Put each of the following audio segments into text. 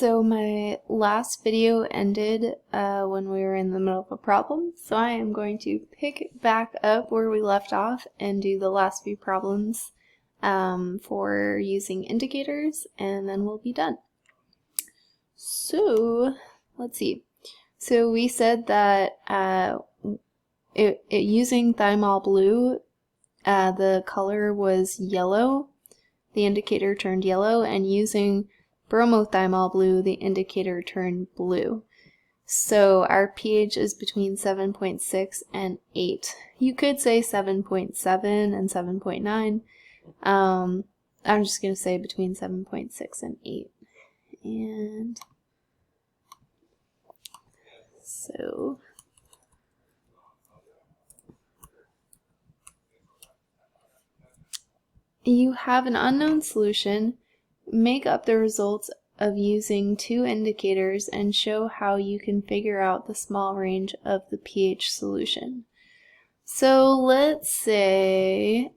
So my last video ended when we were in the middle of a problem, so I am going to pick back up where we left off and do the last few problems for using indicators, and then we'll be done. So let's see. So we said that using thymol blue, the color was yellow, the indicator turned yellow, and using bromothymol blue, the indicator turned blue. So our pH is between 7.6 and 8. You could say 7.7 and 7.9. I'm just going to say between 7.6 and 8. And so you have an unknown solution. Make up the results of using two indicators and show how you can figure out the small range of the pH solution. So let's say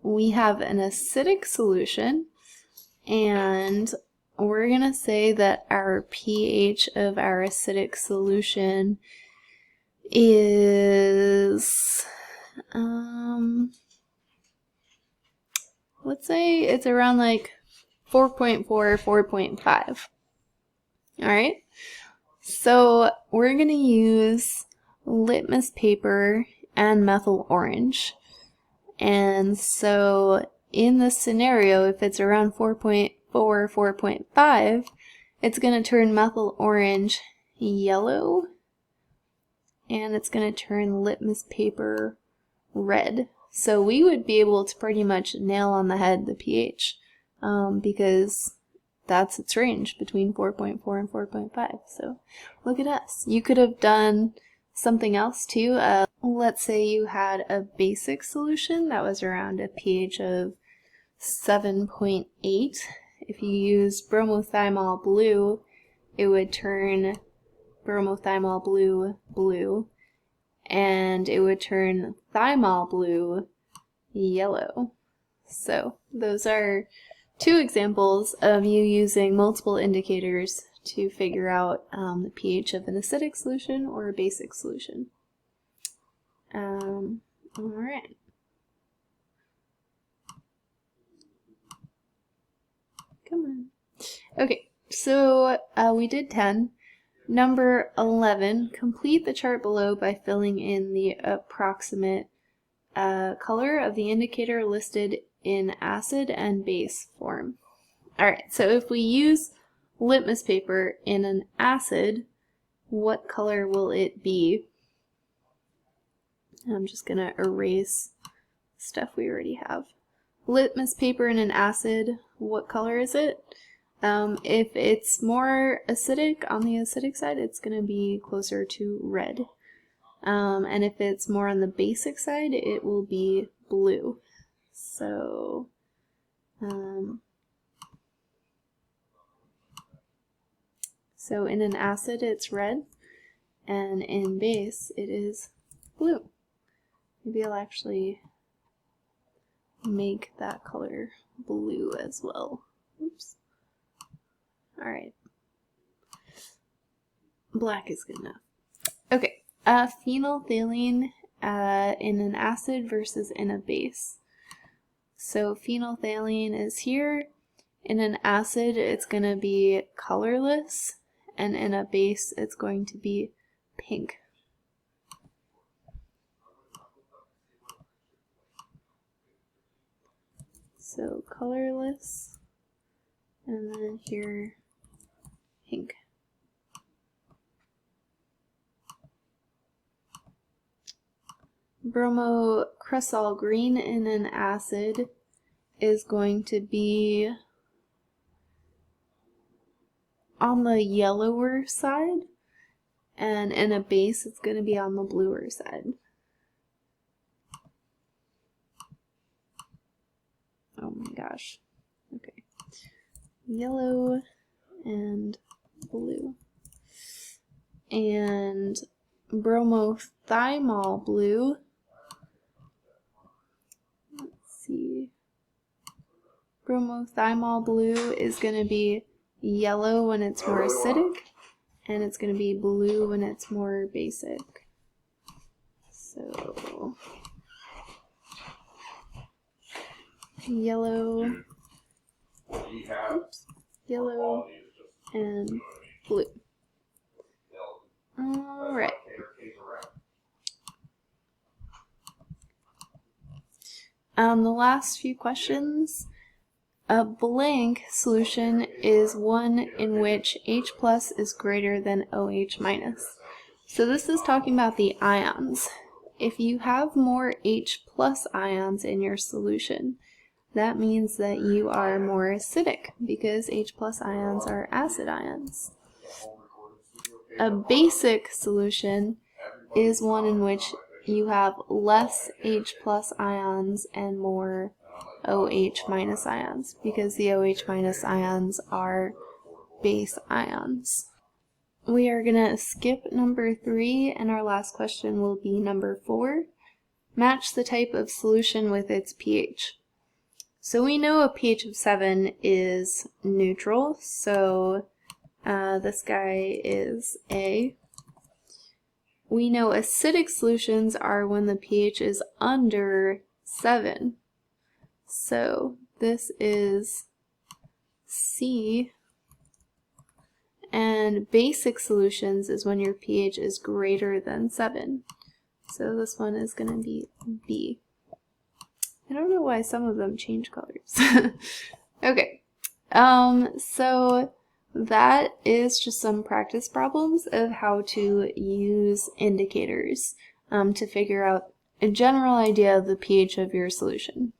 we have an acidic solution, and we're going to say that our pH of our acidic solution is let's say it's around like 4.4 or 4.5. Alright, so we're going to use litmus paper and methyl orange. And so in this scenario, if it's around 4.4 or 4.5, it's going to turn methyl orange yellow, and it's going to turn litmus paper red. So we would be able to pretty much nail on the head the pH because that's its range, between 4.4 and 4.5. So look at us. You could have done something else too. Let's say you had a basic solution that was around a pH of 7.8. If you use bromothymol blue, it would turn bromothymol blue blue, and it would turn thymol blue yellow. So those are two examples of you using multiple indicators to figure out the pH of an acidic solution or a basic solution. Alright. Come on. Okay, so we did 10. Number 11, complete the chart below by filling in the approximate color of the indicator listed in acid and base form. Alright, so if we use litmus paper in an acid, what color will it be? I'm just going to erase stuff we already have. Litmus paper in an acid, what color is it? If it's more acidic, on the acidic side, it's going to be closer to red. And if it's more on the basic side, it will be blue. So, so in an acid, it's red, and in base, it is blue. Maybe I'll actually make that color blue as well. Oops. Alright. Black is good enough. Okay. Phenolphthalein in an acid versus in a base. So phenolphthalein is here. In an acid, it's going to be colorless, and in a base, it's going to be pink. So colorless, and then here, pink. Bromocresol green in an acid is going to be on the yellower side, and in a base it's going to be on the bluer side. Oh my gosh. Okay. Yellow and blue. And bromothymol blue, let's see, bromothymol blue is going to be yellow when it's more acidic, and it's going to be blue when it's more basic. So yellow, oops, yellow and blue. Alright. The last few questions. A blank solution is one in which H plus is greater than OH minus. So this is talking about the ions. If you have more H plus ions in your solution, that means that you are more acidic because H plus ions are acid ions. A basic solution is one in which you have less H plus ions and more OH minus ions, because the OH minus ions are base ions. We are going to skip number 3, and our last question will be number 4. Match the type of solution with its pH. So we know a pH of 7 is neutral, so this guy is A. We know acidic solutions are when the pH is under 7. So this is C, and basic solutions is when your pH is greater than 7. So this one is going to be B. I don't know why some of them change colors. Okay, so that is just some practice problems of how to use indicators to figure out a general idea of the pH of your solution.